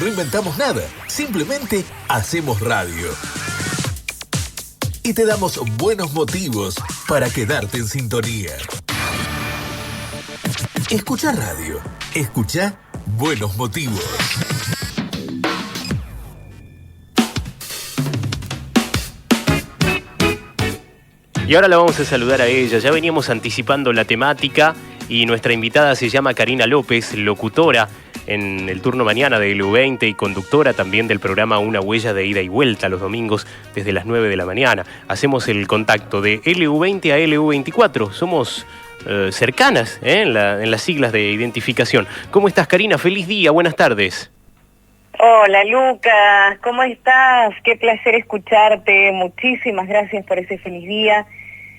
No inventamos nada, simplemente hacemos radio. Y te damos buenos motivos para quedarte en sintonía. Escucha radio, escucha buenos motivos. Y ahora la vamos a saludar a ella. Ya veníamos anticipando la temática y nuestra invitada se llama Karina López, locutora en el turno mañana de LU20 y conductora también del programa Una Huella de Ida y Vuelta los domingos desde las 9 de la mañana. Hacemos el contacto de LU20 a LU24. Somos cercanas en las siglas de identificación. ¿Cómo estás, Karina? Feliz día, buenas tardes. Hola, Lucas, ¿cómo estás? Qué placer escucharte. Muchísimas gracias por ese feliz día.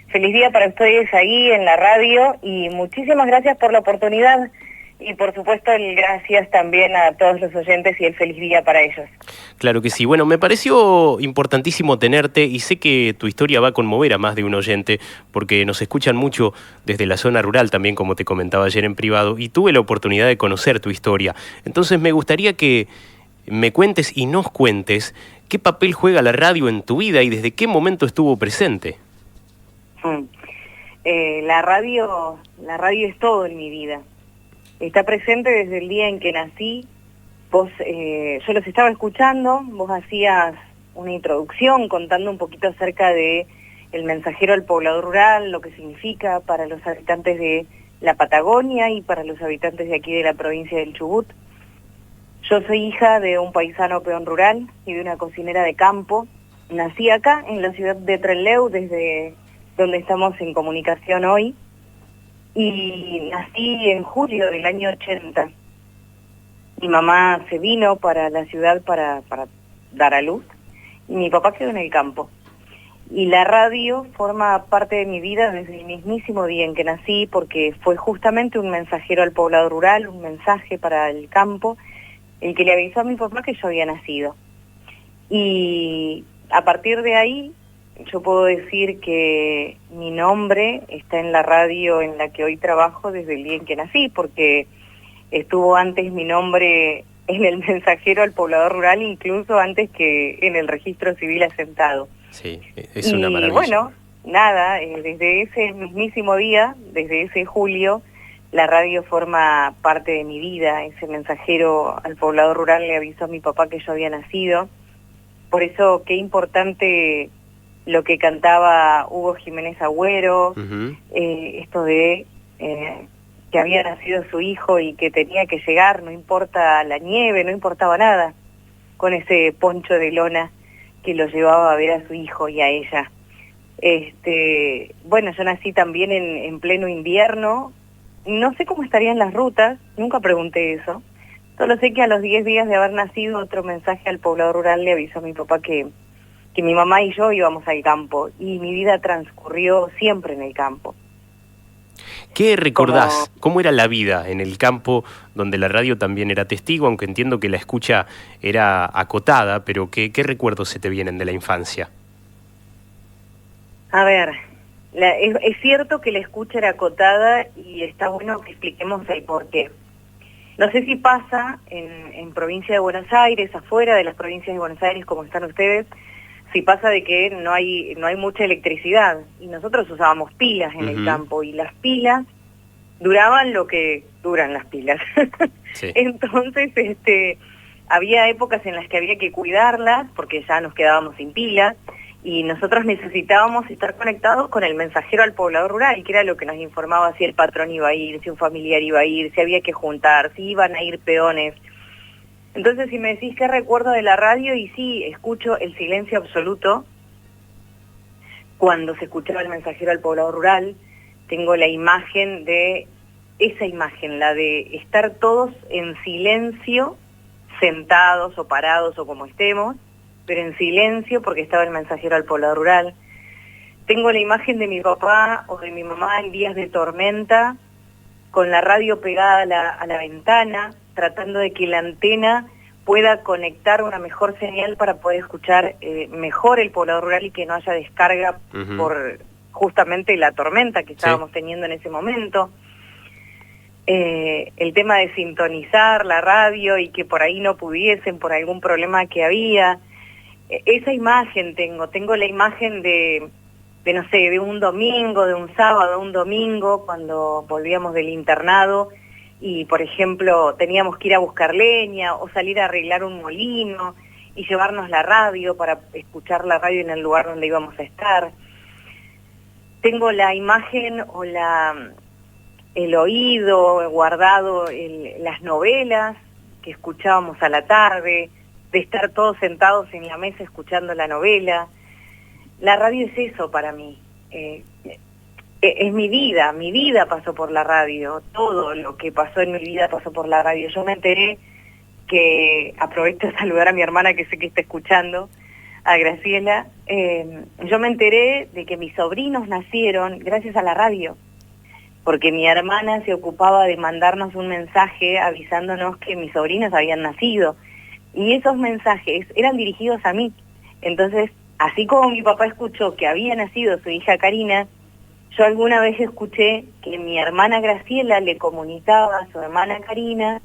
Feliz día para ustedes ahí en la radio y muchísimas gracias por la oportunidad y por supuesto el gracias también a todos los oyentes y el feliz día para ellos. Claro que sí. Bueno, me pareció importantísimo tenerte y sé que tu historia va a conmover a más de un oyente porque nos escuchan mucho desde la zona rural también, como te comentaba ayer en privado, y tuve la oportunidad de conocer tu historia. Entonces me gustaría que me cuentes y nos cuentes qué papel juega la radio en tu vida y desde qué momento estuvo presente. La radio es todo en mi vida. Está presente desde el día en que nací. Yo los estaba escuchando, vos hacías una introducción contando un poquito acerca de el mensajero al poblador rural, lo que significa para los habitantes de la Patagonia y para los habitantes de aquí de la provincia del Chubut. Yo soy hija de un paisano peón rural y de una cocinera de campo. Nací acá, en la ciudad de Trelew, desde donde estamos en comunicación hoy, y nací en julio del año 80. Mi mamá se vino para la ciudad para dar a luz, y mi papá quedó en el campo. Y la radio forma parte de mi vida desde el mismísimo día en que nací, porque fue justamente un mensajero al poblado rural, un mensaje para el campo, el que le avisó a mi papá que yo había nacido. Y a partir de ahí, yo puedo decir que mi nombre está en la radio en la que hoy trabajo desde el día en que nací, porque estuvo antes mi nombre en el mensajero al poblador rural, incluso antes que en el registro civil asentado. Sí, es una maravilla. Y bueno, nada, desde ese mismísimo día, desde ese julio, la radio forma parte de mi vida. Ese mensajero al poblador rural le avisó a mi papá que yo había nacido. Por eso, qué importante lo que cantaba Hugo Jiménez Agüero, esto de que había nacido su hijo y que tenía que llegar, no importa la nieve, no importaba nada, con ese poncho de lona que lo llevaba a ver a su hijo y a ella. Bueno, yo nací también en pleno invierno, no sé cómo estarían las rutas, nunca pregunté eso, solo sé que a los 10 días de haber nacido otro mensaje al poblador rural le avisó a mi papá que mi mamá y yo íbamos al campo, y mi vida transcurrió siempre en el campo. ¿Qué recordás? ¿Cómo era la vida en el campo, donde la radio también era testigo, aunque entiendo que la escucha era acotada, pero qué recuerdos se te vienen de la infancia? A ver, es cierto que la escucha era acotada y está bueno que expliquemos el porqué. No sé si pasa en provincia de Buenos Aires, afuera de las provincias de Buenos Aires, como están ustedes, si pasa de que no hay mucha electricidad y nosotros usábamos pilas en el campo y las pilas duraban lo que duran las pilas. Sí. Entonces había épocas en las que había que cuidarlas porque ya nos quedábamos sin pilas y nosotros necesitábamos estar conectados con el mensajero al poblador rural, que era lo que nos informaba si el patrón iba a ir, si un familiar iba a ir, si había que juntar, si iban a ir peones. Entonces, si me decís qué recuerdo de la radio, y sí, escucho el silencio absoluto cuando se escuchaba el mensajero al poblado rural. Tengo la imagen de, esa imagen, la de estar todos en silencio, sentados o parados o como estemos, pero en silencio porque estaba el mensajero al poblado rural. Tengo la imagen de mi papá o de mi mamá en días de tormenta, con la radio pegada a la ventana, tratando de que la antena pueda conectar una mejor señal para poder escuchar mejor el poblado rural y que no haya descarga por justamente la tormenta que estábamos teniendo en ese momento. el tema de sintonizar la radio y que por ahí no pudiesen por algún problema que había. Esa imagen tengo la imagen de no sé, de un domingo, de un sábado, un domingo, cuando volvíamos del internado y, por ejemplo, teníamos que ir a buscar leña o salir a arreglar un molino y llevarnos la radio para escuchar la radio en el lugar donde íbamos a estar. Tengo la imagen o el oído guardado, las novelas que escuchábamos a la tarde, de estar todos sentados en la mesa escuchando la novela. La radio es eso para mí, es mi vida pasó por la radio, todo lo que pasó en mi vida pasó por la radio. Yo me enteré que, aprovecho a saludar a mi hermana que sé que está escuchando, a Graciela, yo me enteré de que mis sobrinos nacieron gracias a la radio, porque mi hermana se ocupaba de mandarnos un mensaje avisándonos que mis sobrinos habían nacido, y esos mensajes eran dirigidos a mí. Entonces, así como mi papá escuchó que había nacido su hija Karina, yo alguna vez escuché que mi hermana Graciela le comunicaba a su hermana Karina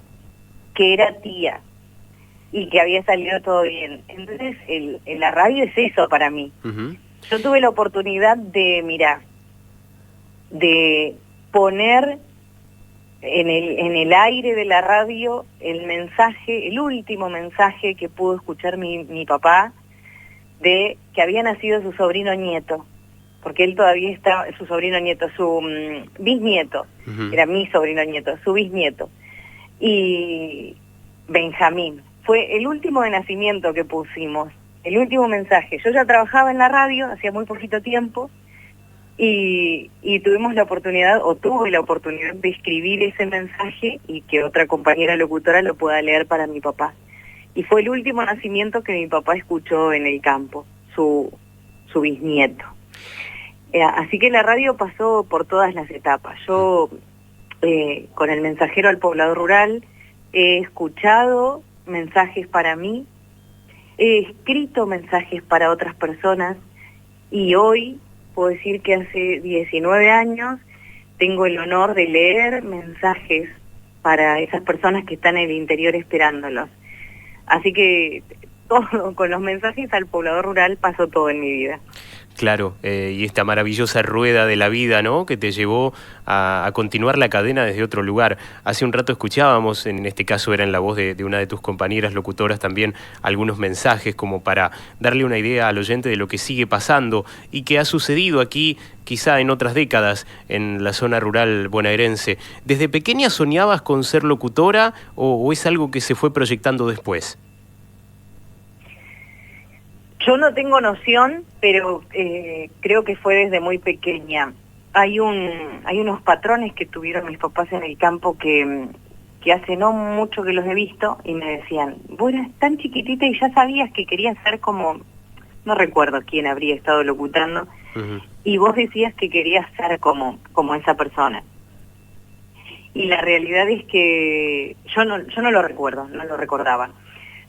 que era tía y que había salido todo bien. Entonces, la radio es eso para mí. Yo tuve la oportunidad de poner en el aire de la radio el mensaje, el último mensaje que pudo escuchar mi papá, de que había nacido su sobrino nieto, porque él todavía estaba, su sobrino nieto, su bisnieto, era mi sobrino nieto, su bisnieto, y Benjamín. Fue el último de nacimiento que pusimos, el último mensaje. Yo ya trabajaba en la radio, hacía muy poquito tiempo, y tuvimos la oportunidad, o tuve la oportunidad de escribir ese mensaje y que otra compañera locutora lo pueda leer para mi papá. Y fue el último nacimiento que mi papá escuchó en el campo, su bisnieto. Así que la radio pasó por todas las etapas. Yo, con el mensajero al poblador rural, he escuchado mensajes para mí, he escrito mensajes para otras personas, y hoy puedo decir que hace 19 años tengo el honor de leer mensajes para esas personas que están en el interior esperándolos. Así que todo, con los mensajes al poblador rural pasó todo en mi vida. Claro, y esta maravillosa rueda de la vida, ¿no?, que te llevó a continuar la cadena desde otro lugar. Hace un rato escuchábamos, en este caso era en la voz de una de tus compañeras locutoras también, algunos mensajes como para darle una idea al oyente de lo que sigue pasando y que ha sucedido aquí, quizá en otras décadas, en la zona rural bonaerense. ¿Desde pequeña soñabas con ser locutora o es algo que se fue proyectando después? Yo no tengo noción, pero creo que fue desde muy pequeña. Hay unos patrones que tuvieron mis papás en el campo que hace no mucho que los he visto y me decían, vos eras tan chiquitita y ya sabías que querías ser como, no recuerdo quién habría estado locutando, y vos decías que querías ser como esa persona. Y la realidad es que yo no lo recuerdo, no lo recordaba.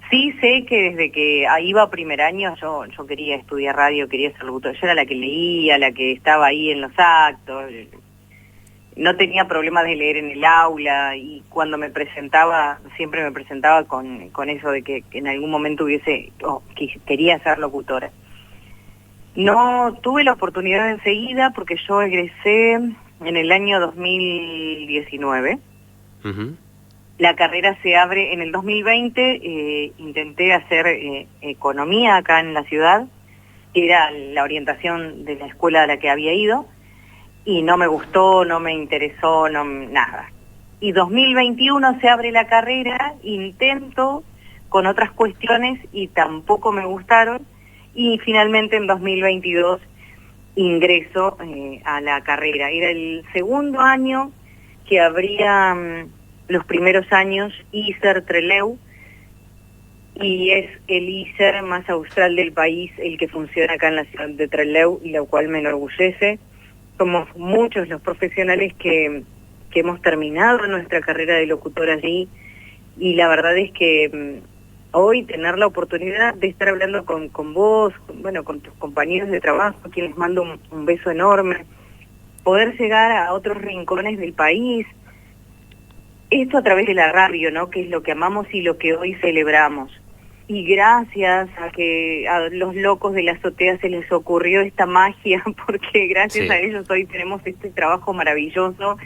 Sí sé que desde que iba a primer año yo quería estudiar radio, quería ser locutora. Yo era la que leía, la que estaba ahí en los actos. No tenía problemas de leer en el aula y cuando me presentaba, siempre me presentaba con eso de que en algún momento quería ser locutora. No tuve la oportunidad enseguida porque yo egresé en el año 2019. La carrera se abre en el 2020, intenté hacer economía acá en la ciudad, que era la orientación de la escuela a la que había ido, y no me gustó, no me interesó, nada. Y 2021 se abre la carrera, intento con otras cuestiones y tampoco me gustaron, y finalmente en 2022 ingreso a la carrera. Era el segundo año que habría... los primeros años ISER Trelew, y es el ISER más austral del país el que funciona acá en la ciudad de Trelew, y lo cual me enorgullece. Somos muchos los profesionales que hemos terminado nuestra carrera de locutor allí, y la verdad es que hoy tener la oportunidad de estar hablando con vos, con tus compañeros de trabajo, a quienes mando un beso enorme, poder llegar a otros rincones del país, esto a través de la radio, ¿no? Que es lo que amamos y lo que hoy celebramos. Y gracias a que a los locos de la azotea se les ocurrió esta magia, porque gracias a ellos hoy tenemos este trabajo maravilloso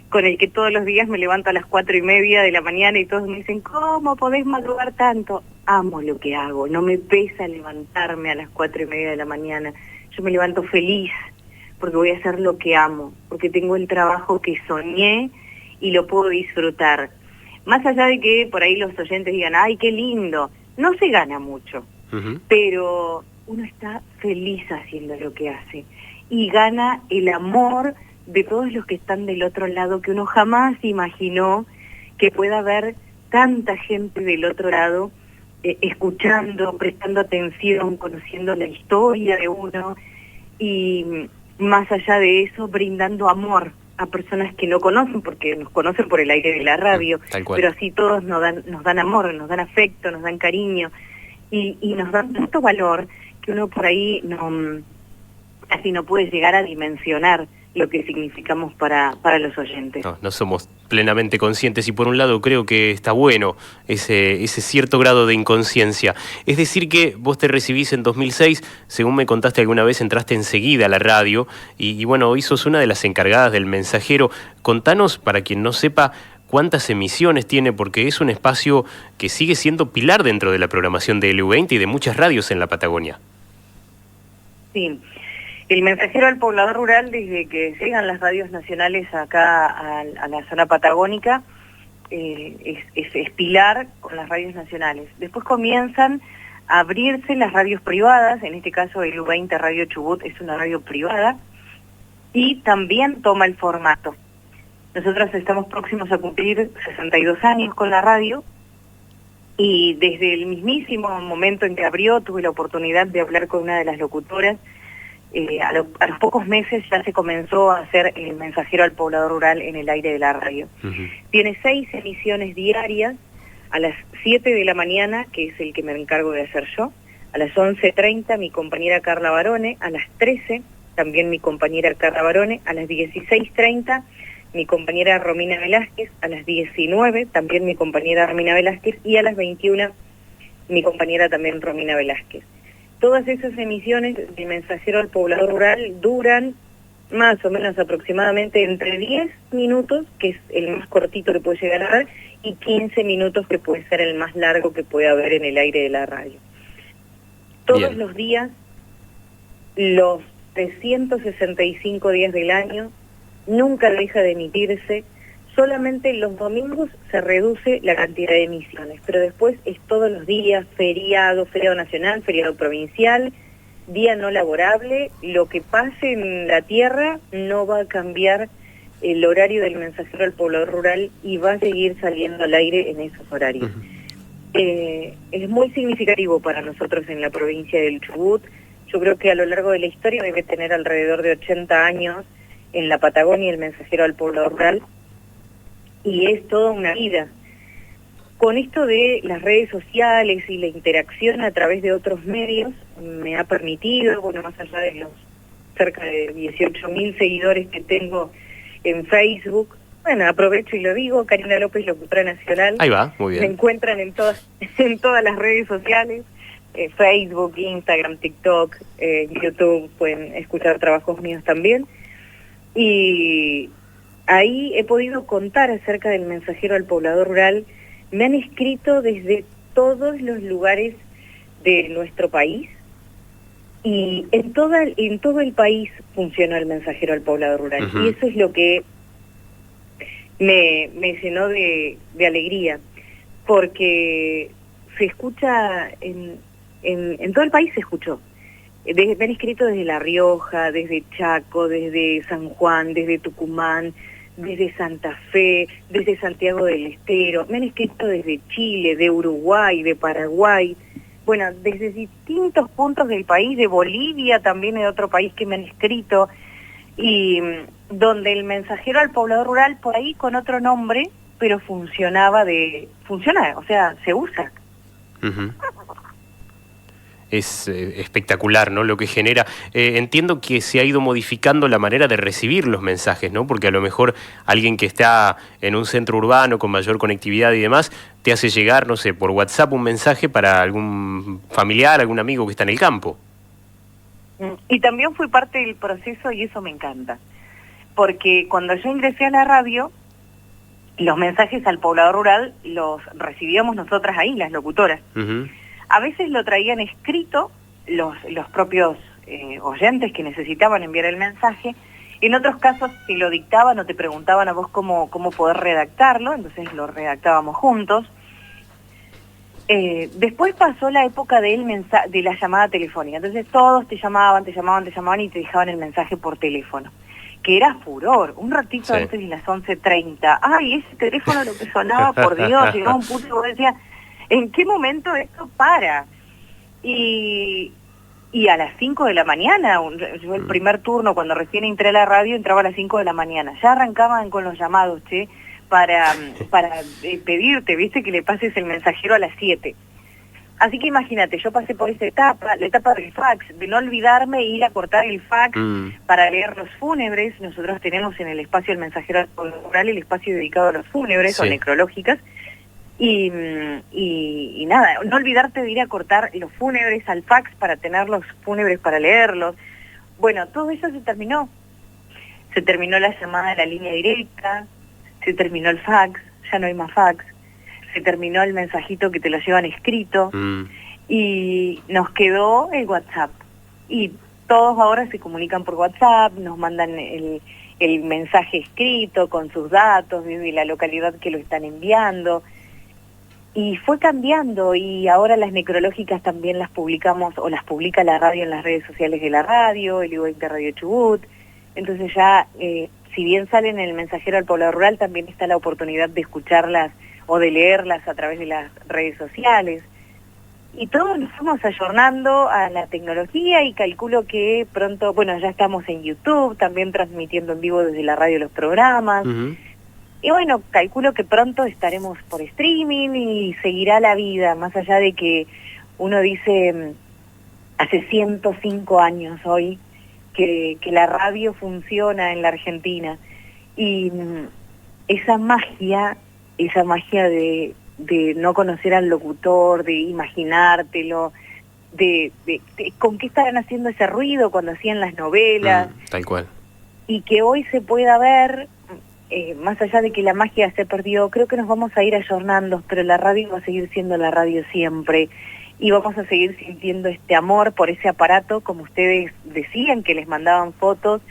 con el que todos los días me levanto a las 4:30 de la mañana y todos me dicen, ¿cómo podés madrugar tanto? Amo lo que hago, no me pesa levantarme a las 4:30 de la mañana. Yo me levanto feliz porque voy a hacer lo que amo, porque tengo el trabajo que soñé y lo puedo disfrutar. Más allá de que por ahí los oyentes digan, ¡ay, qué lindo! No se gana mucho, pero uno está feliz haciendo lo que hace y gana el amor de todos los que están del otro lado, que uno jamás imaginó que pueda haber tanta gente del otro lado escuchando, prestando atención, conociendo la historia de uno y más allá de eso brindando amor a personas que no conocen, porque nos conocen por el aire de la radio, pero así todos nos dan amor, nos dan afecto, nos dan cariño y nos dan tanto valor que uno por ahí casi no puede llegar a dimensionar lo que significamos para los oyentes. No somos plenamente conscientes y por un lado creo que está bueno ese cierto grado de inconsciencia. Es decir que vos te recibís en 2006, según me contaste alguna vez, entraste enseguida a la radio y bueno, hoy sos una de las encargadas del Mensajero. Contanos, para quien no sepa, cuántas emisiones tiene, porque es un espacio que sigue siendo pilar dentro de la programación de LU20 y de muchas radios en la Patagonia. Sí. El Mensajero al Poblador Rural, desde que llegan las radios nacionales acá a la zona patagónica, es pilar con las radios nacionales. Después comienzan a abrirse las radios privadas, en este caso el LU20 Radio Chubut es una radio privada, y también toma el formato. Nosotros estamos próximos a cumplir 62 años con la radio, y desde el mismísimo momento en que abrió, tuve la oportunidad de hablar con una de las locutoras. A los pocos meses ya se comenzó a hacer el Mensajero al Poblador Rural en el aire de la radio. Tiene 6 emisiones diarias, a las 7 de la mañana, que es el que me encargo de hacer yo, a las 11:30 mi compañera Carla Barone, a las 13 también mi compañera Carla Barone, a las 16:30 mi compañera Romina Velázquez, a las 19 también mi compañera Romina Velázquez y a las 21 mi compañera también Romina Velázquez. Todas esas emisiones de Mensajero al Poblador Rural duran más o menos aproximadamente entre 10 minutos, que es el más cortito que puede llegar a dar, y 15 minutos que puede ser el más largo que puede haber en el aire de la radio. Todos los días, los 365 días del año, nunca deja de emitirse. Solamente los domingos se reduce la cantidad de emisiones, pero después es todos los días, feriado nacional, feriado provincial, día no laborable. Lo que pase en la tierra no va a cambiar el horario del Mensajero al Poblador Rural y va a seguir saliendo al aire en esos horarios. Es muy significativo para nosotros en la provincia del Chubut. Yo creo que a lo largo de la historia debe tener alrededor de 80 años en la Patagonia el Mensajero al Poblador Rural. Y es toda una vida. Con esto de las redes sociales y la interacción a través de otros medios, me ha permitido, bueno, más allá de los cerca de 18.000 seguidores que tengo en Facebook, bueno, aprovecho y lo digo, Karina López, locutora nacional. Ahí va, muy bien. Me encuentran en todas las redes sociales, Facebook, Instagram, TikTok, YouTube, pueden escuchar trabajos míos también. Y ahí he podido contar acerca del Mensajero al Poblador Rural. Me han escrito desde todos los lugares de nuestro país y en todo el país funciona el Mensajero al Poblador Rural. Y eso es lo que me llenó de alegría, porque se escucha en todo el país, se escuchó. Me han escrito desde La Rioja, desde Chaco, desde San Juan, desde Tucumán, desde Santa Fe, desde Santiago del Estero, me han escrito desde Chile, de Uruguay, de Paraguay, bueno, desde distintos puntos del país, de Bolivia también, de otro país que me han escrito, y donde el Mensajero al Poblador Rural, por ahí con otro nombre, pero funciona, o sea, se usa. es espectacular, ¿no? Lo que genera. Entiendo que se ha ido modificando la manera de recibir los mensajes, ¿no? Porque a lo mejor alguien que está en un centro urbano con mayor conectividad y demás, te hace llegar, no sé, por WhatsApp un mensaje para algún familiar, algún amigo que está en el campo. Y también fui parte del proceso y eso me encanta. Porque cuando yo ingresé a la radio, los mensajes al poblador rural los recibíamos nosotras ahí, las locutoras. A veces lo traían escrito los propios oyentes que necesitaban enviar el mensaje. En otros casos te lo dictaban o te preguntaban a vos cómo poder redactarlo, entonces lo redactábamos juntos. Después pasó la época de la llamada telefónica, entonces todos te llamaban y te dejaban el mensaje por teléfono, que era furor, un ratito antes de las 11:30. Ay, ese teléfono lo que sonaba, por Dios, llegaba un punto que vos decías, ¿en qué momento esto para? Y a las 5 de la mañana, yo el primer turno, cuando recién entré a la radio, entraba a las 5 de la mañana. Ya arrancaban con los llamados, para pedirte, viste, que le pases el mensajero a las 7. Así que imagínate, yo pasé por esa etapa, la etapa del fax, de no olvidarme ir a cortar el fax para leer los fúnebres. Nosotros tenemos en el espacio El Mensajero Rural el espacio dedicado a los fúnebres o necrológicas. Y nada, no olvidarte de ir a cortar los fúnebres al fax para tener los fúnebres para leerlos. Bueno, todo eso se terminó. Se terminó la llamada de la línea directa, se terminó el fax, ya no hay más fax, se terminó el mensajito que te lo llevan escrito y nos quedó el WhatsApp. Y todos ahora se comunican por WhatsApp, nos mandan el mensaje escrito con sus datos desde la localidad que lo están enviando. Y fue cambiando y ahora las necrológicas también las publicamos o las publica la radio en las redes sociales de la radio, el LU20 Radio Chubut. Entonces ya, si bien salen en el mensajero al poblador rural, también está la oportunidad de escucharlas o de leerlas a través de las redes sociales. Y todos nos fuimos ayornando a la tecnología y calculo que pronto, bueno, ya estamos en YouTube, también transmitiendo en vivo desde la radio los programas. Y bueno, calculo que pronto estaremos por streaming y seguirá la vida, más allá de que uno dice, hace 105 años hoy, que la radio funciona en la Argentina. Y esa magia de no conocer al locutor, de imaginártelo, de con qué estarán haciendo ese ruido cuando hacían las novelas. Tal cual. Y que hoy se pueda ver... más allá de que la magia se perdió, creo que nos vamos a ir ayornando, pero la radio va a seguir siendo la radio siempre y vamos a seguir sintiendo este amor por ese aparato, como ustedes decían que les mandaban fotos,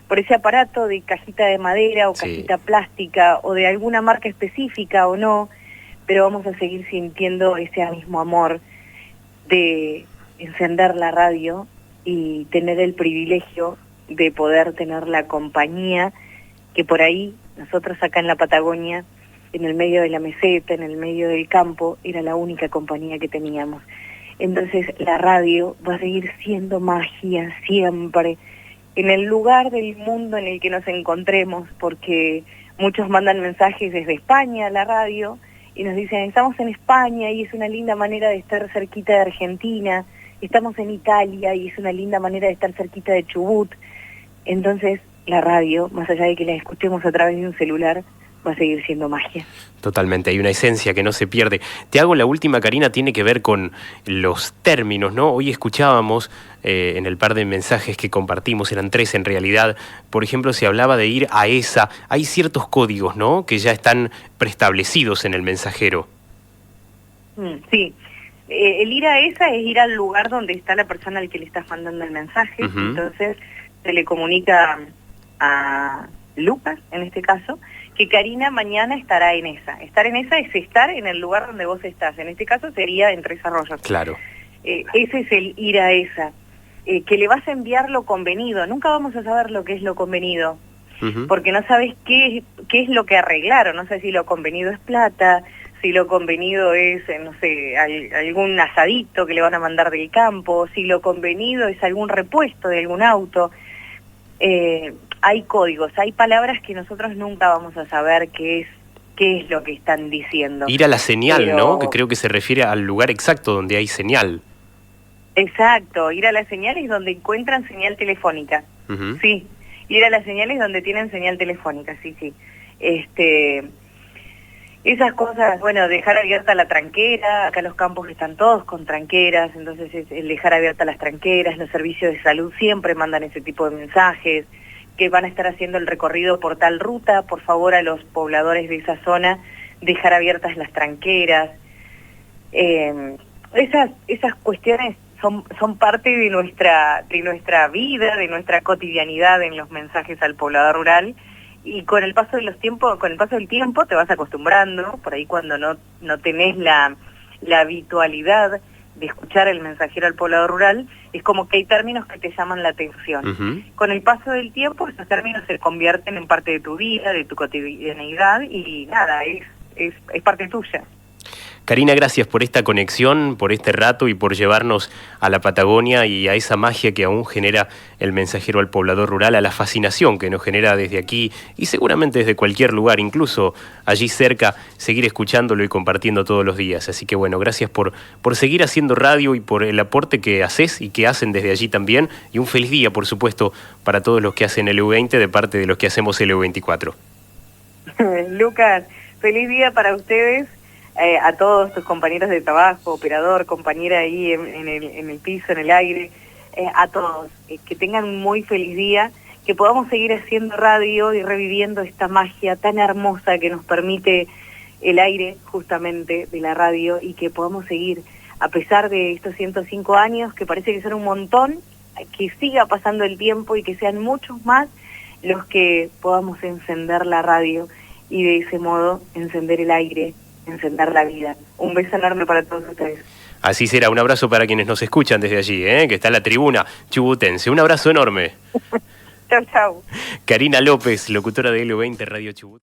por ese aparato de cajita de madera o cajita plástica o de alguna marca específica o no, pero vamos a seguir sintiendo ese mismo amor de encender la radio y tener el privilegio de poder tener la compañía que por ahí nosotros acá en la Patagonia, en el medio de la meseta, en el medio del campo, era la única compañía que teníamos. Entonces la radio va a seguir siendo magia siempre, en el lugar del mundo en el que nos encontremos, porque muchos mandan mensajes desde España a la radio y nos dicen, estamos en España y es una linda manera de estar cerquita de Argentina, estamos en Italia y es una linda manera de estar cerquita de Chubut. Entonces la radio, más allá de que la escuchemos a través de un celular, va a seguir siendo magia. Totalmente, hay una esencia que no se pierde. Te hago la última, Karina, tiene que ver con los términos, ¿no? Hoy escuchábamos en el par de mensajes que compartimos, eran 3 en realidad, por ejemplo, se hablaba de ir a esa, hay ciertos códigos, ¿no?, que ya están preestablecidos en el mensajero. Sí, el ir a esa es ir al lugar donde está la persona al que le estás mandando el mensaje, entonces se le comunica a Lucas, en este caso, que Karina mañana estará en esa. Estar en esa es estar en el lugar donde vos estás. En este caso sería en Tres Arroyos. Claro. Ese es el ir a esa. Que le vas a enviar lo convenido. Nunca vamos a saber lo que es lo convenido. Porque no sabes qué es lo que arreglaron. No sé si lo convenido es plata, si lo convenido es, no sé, algún asadito que le van a mandar del campo, si lo convenido es algún repuesto de algún auto. Hay códigos, hay palabras que nosotros nunca vamos a saber qué es lo que están diciendo. Ir a la señal, ¿no? Que creo que se refiere al lugar exacto donde hay señal. Exacto, ir a las señales donde encuentran señal telefónica. Ujú. Sí, ir a las señales donde tienen señal telefónica, sí, sí. Esas cosas, bueno, dejar abierta la tranquera, acá los campos están todos con tranqueras, entonces es el dejar abiertas las tranqueras, los servicios de salud siempre mandan ese tipo de mensajes, que van a estar haciendo el recorrido por tal ruta, por favor a los pobladores de esa zona, dejar abiertas las tranqueras. Esas cuestiones son parte de nuestra vida, de nuestra cotidianidad en los mensajes al poblador rural, y con el paso del tiempo te vas acostumbrando, por ahí cuando no tenés la habitualidad de escuchar el mensajero al poblador rural, es como que hay términos que te llaman la atención. Ujú. Con el paso del tiempo esos términos se convierten en parte de tu vida, de tu cotidianidad, y nada, es parte tuya. Karina, gracias por esta conexión, por este rato y por llevarnos a la Patagonia y a esa magia que aún genera el mensajero al poblador rural, a la fascinación que nos genera desde aquí y seguramente desde cualquier lugar, incluso allí cerca, seguir escuchándolo y compartiendo todos los días. Así que bueno, gracias por seguir haciendo radio y por el aporte que haces y que hacen desde allí también. Y un feliz día, por supuesto, para todos los que hacen el EU20 de parte de los que hacemos el EU24. Lucas, feliz día para ustedes. A todos tus compañeros de trabajo, operador, compañera ahí en el piso, en el aire, a todos, que tengan un muy feliz día, que podamos seguir haciendo radio y reviviendo esta magia tan hermosa que nos permite el aire justamente de la radio, y que podamos seguir, a pesar de estos 105 años, que parece que son un montón, que siga pasando el tiempo y que sean muchos más los que podamos encender la radio y de ese modo encender el aire, encender la vida. Un beso enorme para todos ustedes. Así será, un abrazo para quienes nos escuchan desde allí, que está en la tribuna chubutense. Un abrazo enorme. Chau, chau. Karina López, locutora de LU20 Radio Chubut.